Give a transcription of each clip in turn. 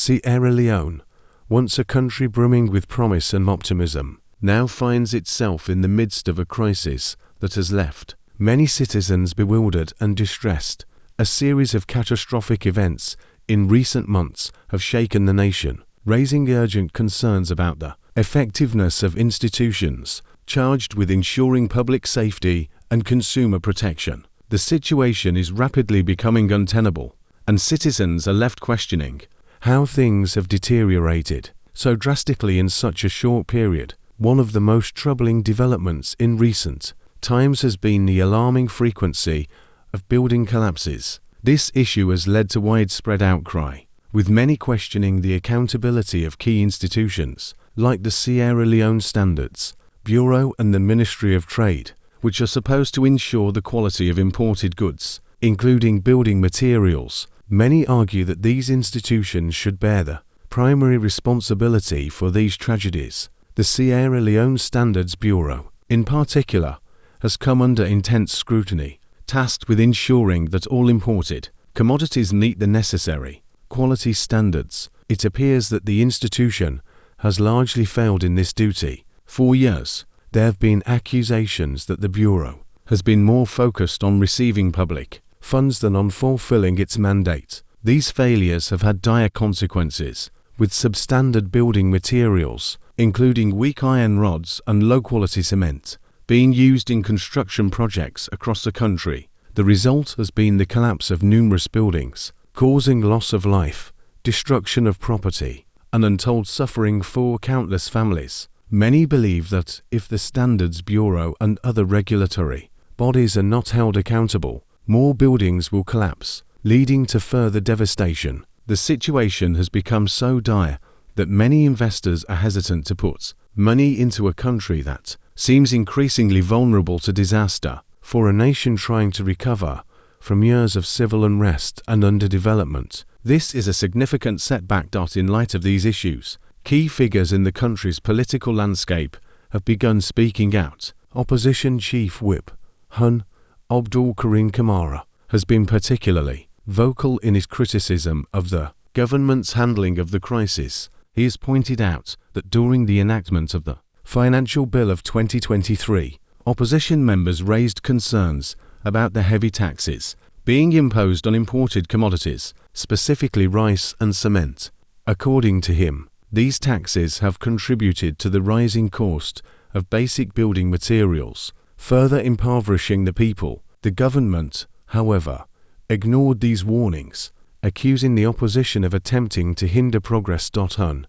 Sierra Leone, once a country brimming with promise and optimism, now finds itself in the midst of a crisis that has left many citizens bewildered and distressed. A series of catastrophic events in recent months have shaken the nation, raising urgent concerns about the effectiveness of institutions charged with ensuring public safety and consumer protection. The situation is rapidly becoming untenable, and citizens are left questioning how things have deteriorated so drastically in such a short period. One of the most troubling developments in recent times has been the alarming frequency of building collapses. This issue has led to widespread outcry, with many questioning the accountability of key institutions like the Sierra Leone Standards Bureau and the Ministry of Trade, which are supposed to ensure the quality of imported goods, including building materials. Many argue that these institutions should bear the primary responsibility for these tragedies. The Sierra Leone Standards Bureau, in particular, has come under intense scrutiny, tasked with ensuring that all imported commodities meet the necessary quality standards. It appears that the institution has largely failed in this duty. For years, there have been accusations that the Bureau has been more focused on receiving public funds than on fulfilling its mandate. These failures have had dire consequences, with substandard building materials, including weak iron rods and low-quality cement, being used in construction projects across the country. The result has been the collapse of numerous buildings, causing loss of life, destruction of property, and untold suffering for countless families. Many believe that if the Standards Bureau and other regulatory bodies are not held accountable, more buildings will collapse, leading to further devastation. The situation has become so dire that many investors are hesitant to put money into a country that seems increasingly vulnerable to disaster. For a nation trying to recover from years of civil unrest and underdevelopment, this is a significant setback. In light of these issues, key figures in the country's political landscape have begun speaking out. Opposition Chief Whip Hun Abdul Karim Kamara has been particularly vocal in his criticism of the government's handling of the crisis. He has pointed out that during the enactment of the Financial Bill of 2023, opposition members raised concerns about the heavy taxes being imposed on imported commodities, specifically rice and cement. According to him, these taxes have contributed to the rising cost of basic building materials, further impoverishing the people. The government, however, ignored these warnings, accusing the opposition of attempting to hinder progress. Hun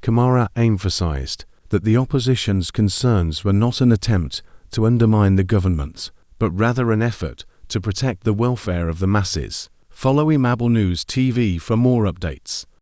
Kamara emphasized that the opposition's concerns were not an attempt to undermine the government, but rather an effort to protect the welfare of the masses. Follow Emabelnewstv for more updates.